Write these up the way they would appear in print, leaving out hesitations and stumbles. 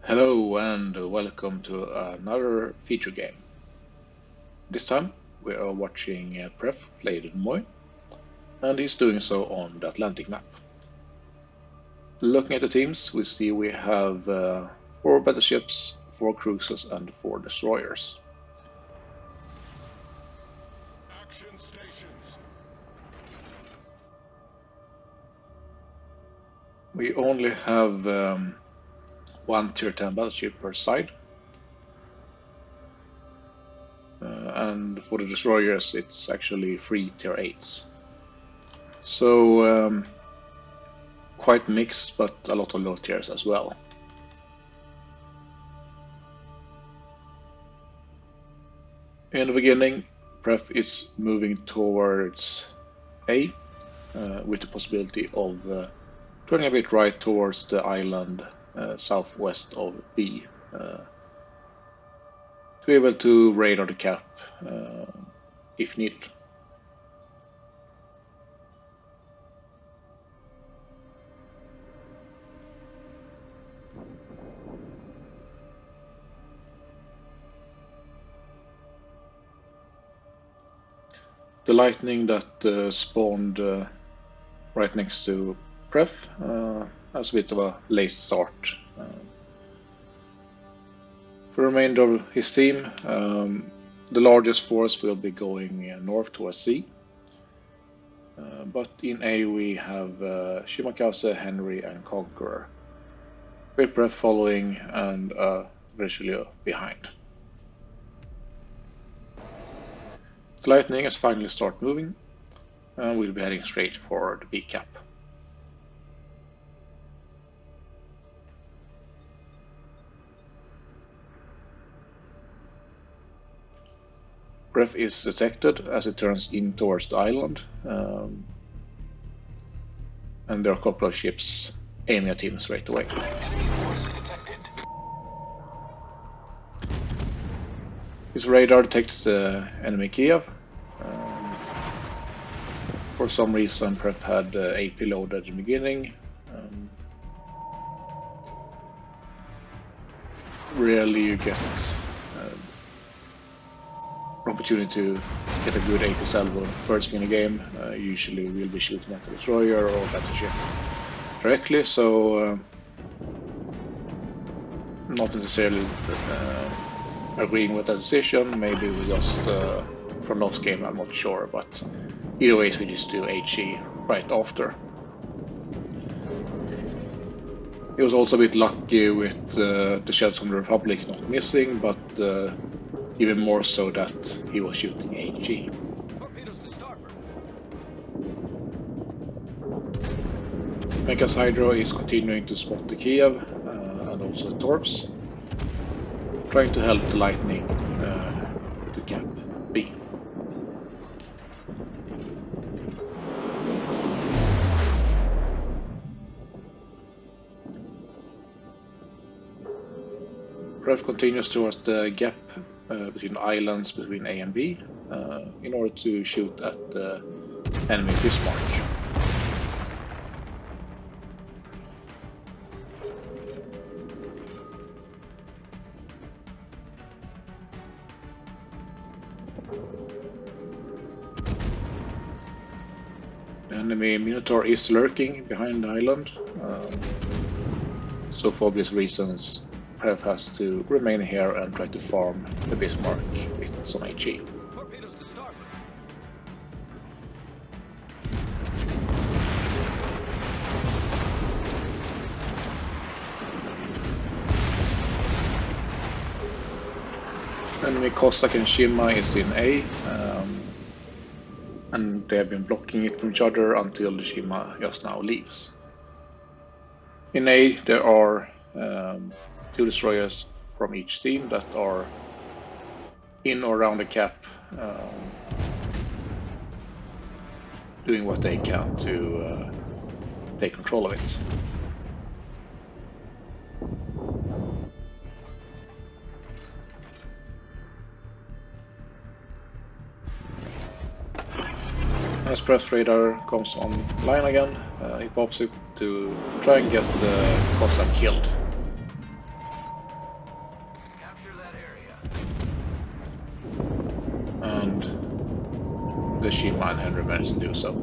Hello and welcome to another feature game. This time we are watching Pref play Des Moines, and he's doing so on the Atlantic map. Looking at the teams, we see we have 4 battleships, 4 cruisers and 4 destroyers. Action stations. We only have 1 tier 10 battleship per side. And for the destroyers it's actually 3 tier 8s. So quite mixed, but a lot of low tiers as well. In the beginning, Pref is moving towards A, with the possibility of turning a bit right towards the island southwest of B, to be able to radar the cap if needed. The lightning that spawned right next to Pref has a bit of a late start. For the remainder of his team, the largest force will be going north towards C. But in A we have Shimakaze, Henry and Conqueror, with Pref following and Richelieu behind. The lightning has finally started moving, and we'll be heading straight for the B cap. Pref is detected as it turns in towards the island, and there are a couple of ships aiming at him straight away. Enemy force detected. His radar detects the enemy Kiev. For some reason Pref had AP loaded in the beginning. Rarely you get an opportunity to get a good AP salvo first in the game. Usually we'll be shooting at the destroyer or battleship directly, so not necessarily agreeing with that decision. Maybe we just from last game, I'm not sure, but either way we just do HE right after. He was also a bit lucky with the shells from the Republic not missing, but even more so that he was shooting HE. Torpedoes to starboard. Mechas Hydro is continuing to spot the Kiev and also the Torps, trying to help the lightning to cap B. Pref continues towards the gap between the islands between A and B in order to shoot at the enemy Bismarck. The enemy Minotaur is lurking behind the island, so for obvious reasons Pref has to remain here and try to farm the Bismarck with some HE. Torpedoes to starboard. Enemy Cossack and Shima is in A, and they have been blocking it from each other until the Shima just now leaves. In A there are 2 destroyers from each team that are in or around the cap, doing what they can to take control of it. As Pref's radar comes online again, he pops it to try and get the Cossack killed. the Shima and Henry managed to do so.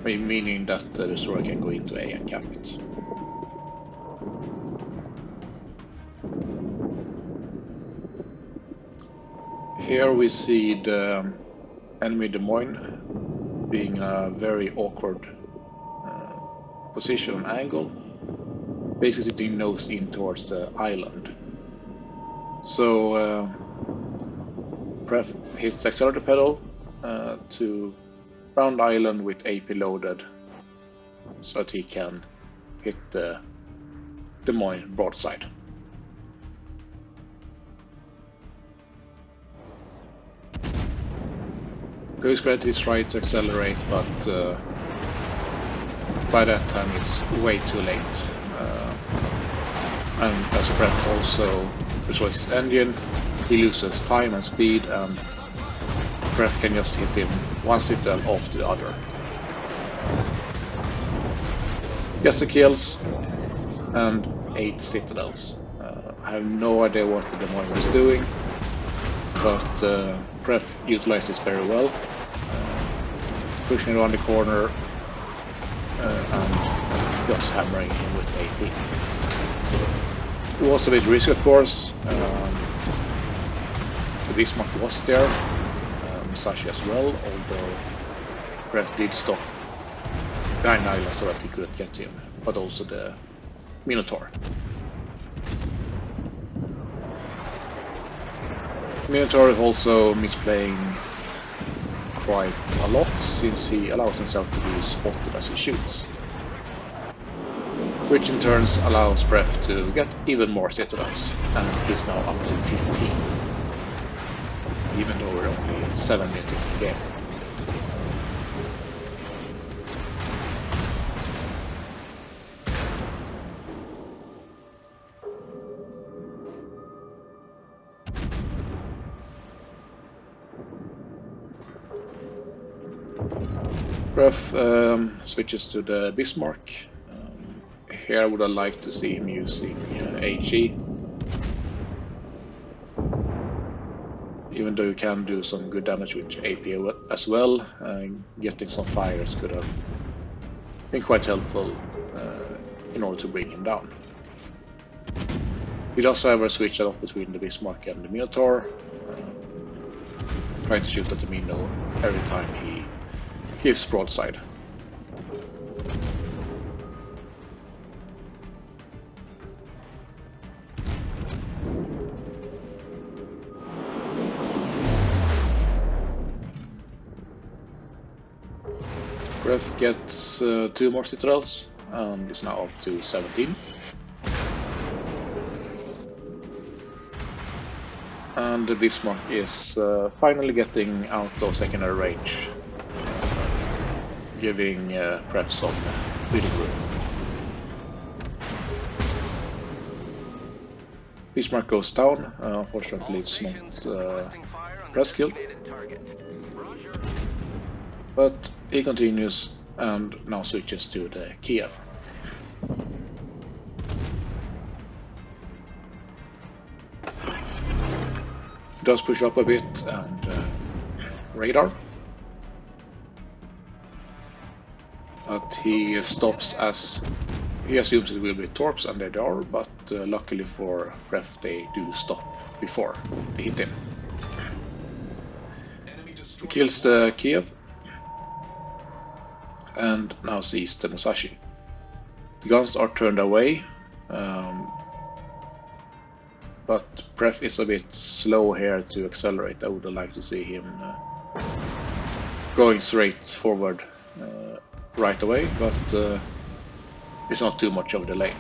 Meaning that the destroyer can go into A and cap it. Here we see the enemy Des Moines being a very awkward position and angle, basically sitting nose in towards the island. So Pref hits the accelerator pedal to round island with AP loaded, so that he can hit the Des Moines broadside. To his credit, he's trying to accelerate, but by that time it's way too late. And as Pref also destroys his engine, he loses time and speed, and Pref can just hit him one citadel after the other. Gets the kills and 8 citadels. I have no idea what the Des Moines was doing, but Pref utilized this very well, pushing around the corner and just hammering him with AP. It was a bit risky, of course. The Bismarck was there, Musashi as well, although Pref did stop behind island so that he couldn't get him, but also the Minotaur. Minotaur is also misplaying quite a lot, since he allows himself to be spotted as he shoots, which in turn allows Pref to get even more citadels, and he's now up to 15, even though we're only 7 minutes into the game. Pref switches to the Bismarck. Here I would have liked to see him using HE. Even though you can do some good damage with AP as well, getting some fires could have been quite helpful in order to bring him down. He does however switch a lot between the Bismarck and the Minotaur, trying to shoot at the Mino every time he gives broadside. Pref gets 2 more citadels and is now up to 17. And the Bismarck is finally getting out of secondary range, giving Pref some breathing room. Bismarck goes down, unfortunately it's not press kill, but he continues and now switches to the Kiev. He does push up a bit and radar, but he stops as he assumes it will be torps, and they are, but luckily for Pref they do stop before they hit him. He kills the Kiev and now sees the Musashi. The guns are turned away, but Pref is a bit slow here to accelerate. I would have liked to see him going straight forward right away, but it's not too much of a delay.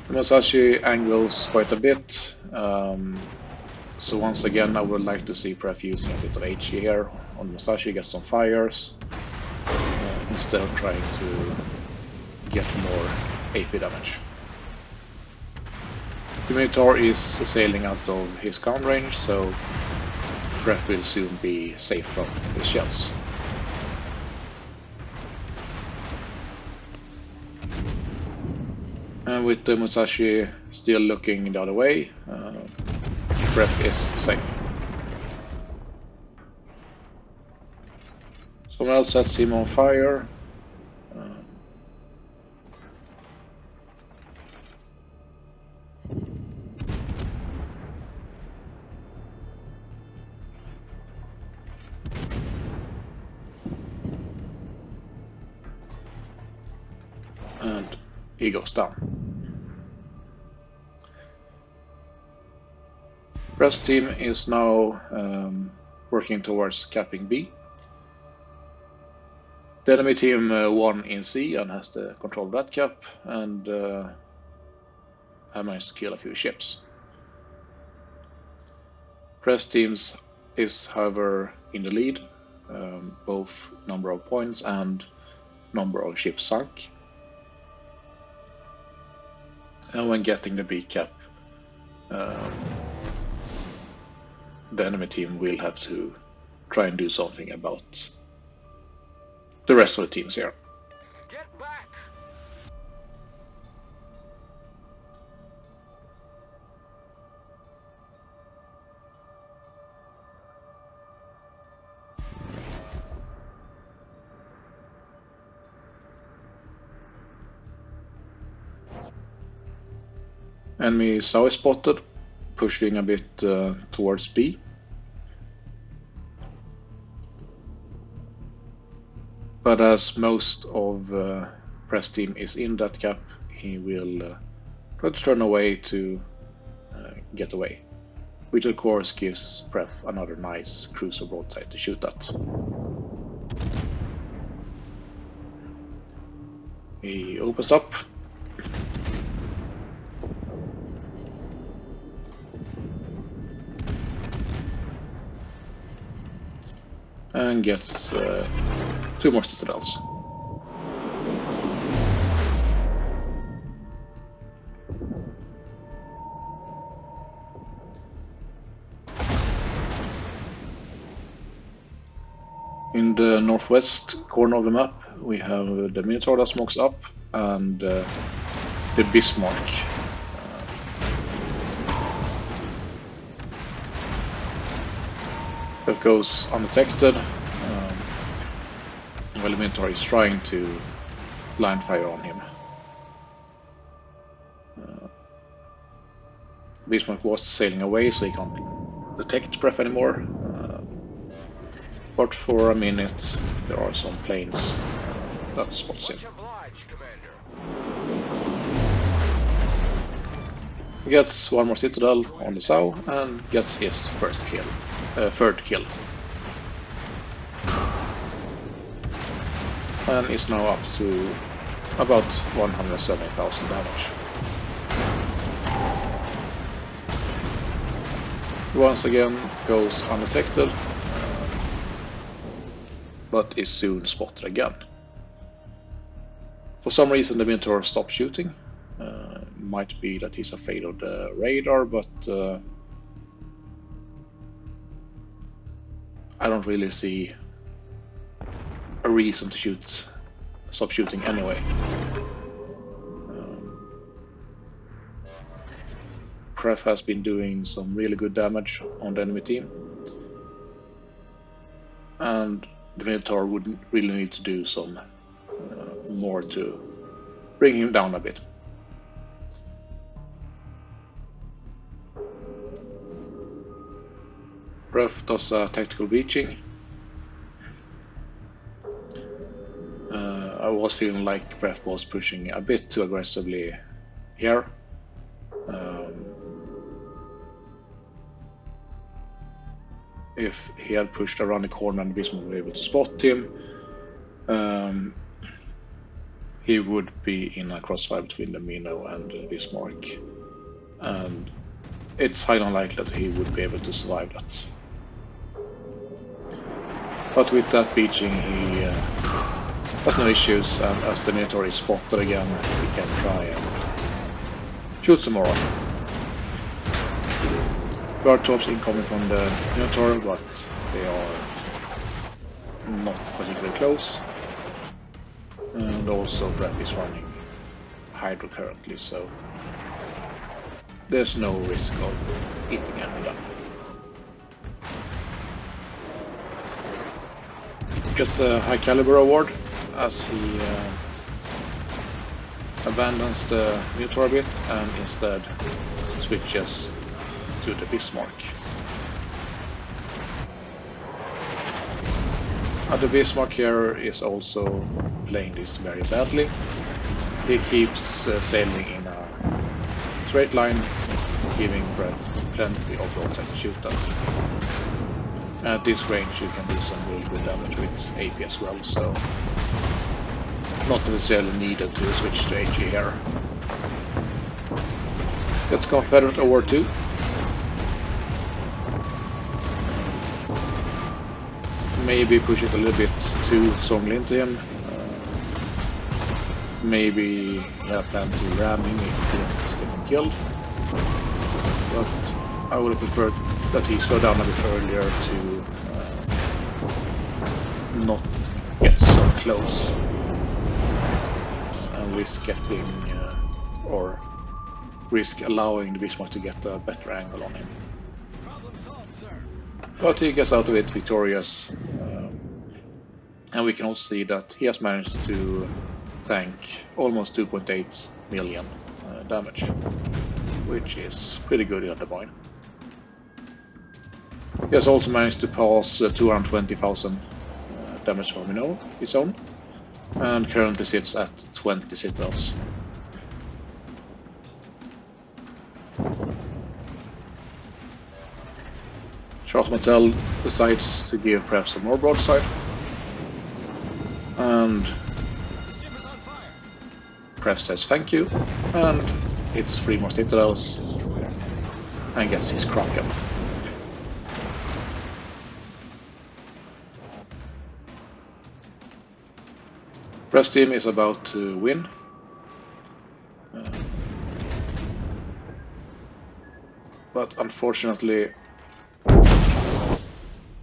The Musashi angles quite a bit, so once again I would like to see Pref using a bit of HE here on Musashi, get some fires, instead of trying to get more AP damage. The Minotaur is sailing out of his gun range, so Pref will soon be safe from his shells. And with the Musashi still looking the other way, Pref is safe. Someone else sets him on fire. And he goes down. Rest team is now working towards capping B. The enemy team won in C and has the control of that cap, and have managed to kill a few ships. Press teams is, however, in the lead, both number of points and number of ships sunk. And when getting the B cap, the enemy team will have to try and do something about the rest of the teams here. Get back! Enemy Sao is spotted, pushing a bit towards B. But as most of Press team is in that cap, he will try to turn away to get away, which of course gives Pref another nice cruiser broadside to shoot at. He opens up. And gets 2 more citadels. In the northwest corner of the map, we have the Minotaur that smokes up and the Bismarck. That goes undetected. Well, the Minotaur is trying to line fire on him. Bismarck was sailing away, so he can't detect Pref anymore. But for a minute, there are some planes that spots him. Much obliged, Commander. He gets 1 more citadel on the Sao and gets his first kill, third kill. And is now up to about 170,000 damage. Once again goes undetected, but is soon spotted again. For some reason the Minotaur stopped shooting. Might be that he's afraid of the radar, but I don't really see a reason to stop shooting anyway. Pref has been doing some really good damage on the enemy team, and the Minotaur would really need to do some more to bring him down a bit. Pref does a tactical breaching. I was feeling like Pref was pushing a bit too aggressively here. If he had pushed around the corner and Bismarck would be able to spot him, he would be in a crossfire between the Mino and Bismarck. And it's highly unlikely that he would be able to survive that. But with that breaching, he has no issues, and as the Minotaur is spotted again, he can try and shoot some more. Guard troops incoming from the Minotaur, but they are not particularly close. And also Pref is running Hydro currently, so there's no risk of eating any of them. gets a high caliber award as he abandons the Minotaur bit and instead switches to the Bismarck. The Bismarck here is also playing this very badly. He keeps sailing in a straight line, giving Pref plenty of broadside to shoot at. At this range you can do some really good damage with AP as well, so not necessarily needed to switch to HE here. Let's Confederate Award 2. Maybe push it a little bit too strongly into him. Maybe he had planned to ram him if he didn't get him killed. But I would have preferred that he slowed down a bit earlier to not get so close and risk getting or risk allowing the Bismarck to get a better angle on him. But he gets out of it victorious, and we can also see that he has managed to tank almost 2.8 million damage, which is pretty good in Des Moines. He has also managed to pass 220,000 damage from his own, and currently sits at 20 citadels. Charles Martel decides to give Pref some more broadside, and Pref says thank you, and hits 3 more citadels, and gets his Kraken. Pref's team is about to win. But unfortunately,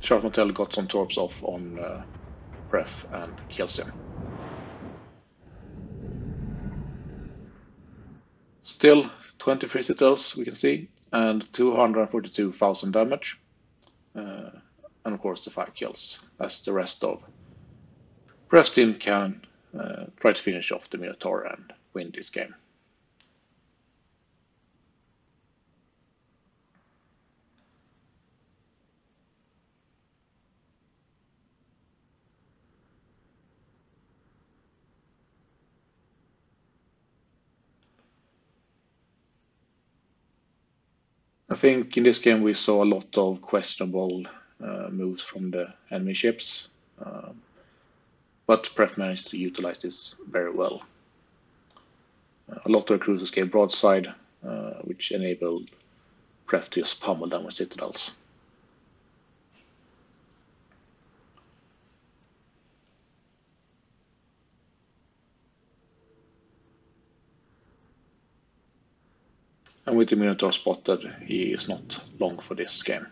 Charles Martel got some torps off on Pref and kills him. Still 23 citadels we can see, and 242,000 damage. And of course the 5 kills, as the rest of Pref's team can try to finish off the Minotaur and win this game. I think in this game we saw a lot of questionable moves from the enemy ships, but Pref managed to utilize this very well. A lot of cruisers gave broadside, which enabled Pref to just pummel them with citadels. And with the Minotaur spotted, he is not long for this game.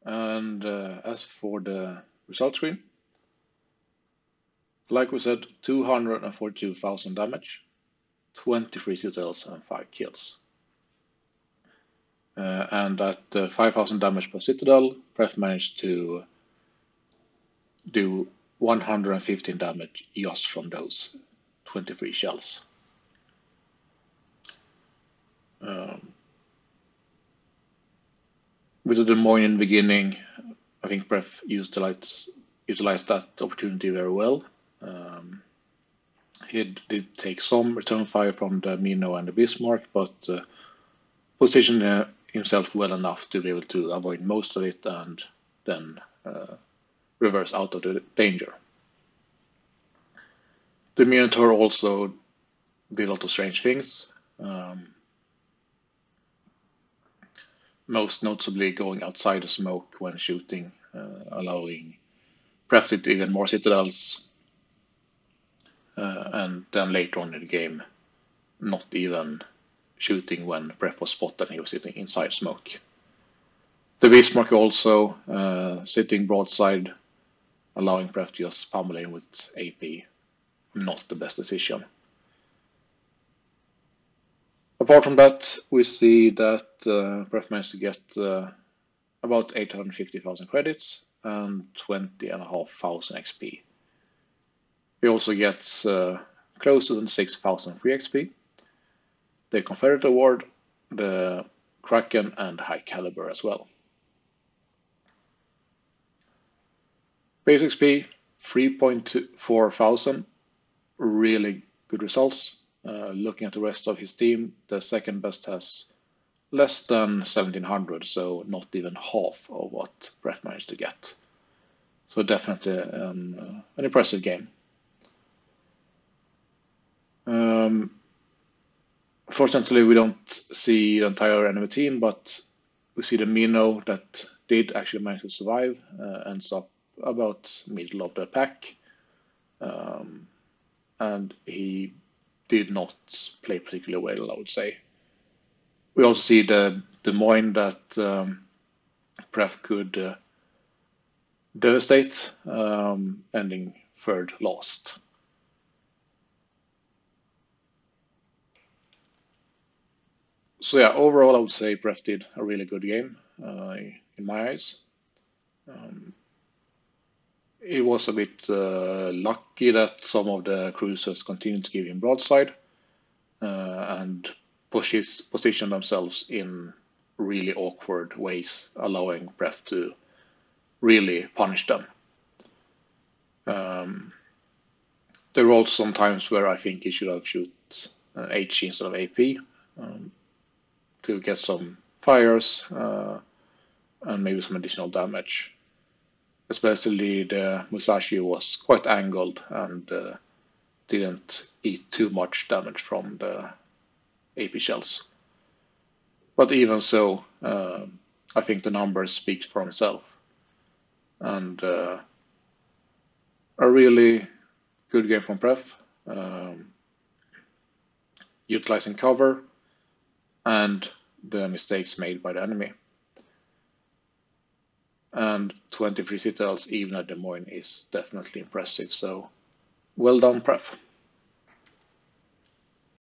And as for the result screen, like we said, 242,000 damage, 23 citadels and 5 kills. And at 5,000 damage per citadel, Pref managed to do 115 damage just from those 23 shells. With the Des Moines in the beginning, I think Pref utilized that opportunity very well. He did take some return fire from the Mino and the Bismarck, but positioned himself well enough to be able to avoid most of it and then reverse out of the danger. The Minotaur also did a lot of strange things, most notably going outside the smoke when shooting, allowing Pref to hit even more citadels, and then later on in the game not even shooting when Pref was spotted and he was sitting inside smoke. The Bismarck also sitting broadside, allowing Pref to just pummel him with AP. not the best decision. Apart from that, we see that Pref managed to get about 850,000 credits and 20,500 XP. He also gets close to 6,000 free XP, the Confederate Award, the Kraken, and High Caliber as well. Base XP 3.4 thousand, really good results. Looking at the rest of his team, the second best has less than 1,700, so not even half of what Pref managed to get. So definitely an impressive game. Fortunately, we don't see the entire enemy team, but we see the Mino that did actually manage to survive, ends up about middle of the pack, and he did not play particularly well, I would say. We also see the Des Moines that Pref could devastate, ending third last. So yeah, overall I would say Pref did a really good game in my eyes. It was a bit lucky that some of the cruisers continued to give him broadside and position themselves in really awkward ways, allowing Pref to really punish them. There were also some times where I think he should have shot HE instead of AP to get some fires and maybe some additional damage. Especially the Musashi was quite angled and didn't eat too much damage from the AP shells. But even so, I think the numbers speak for himself. And a really good game from Pref, utilizing cover and the mistakes made by the enemy. And 23 Citadels even at Des Moines is definitely impressive. So well done, Pref.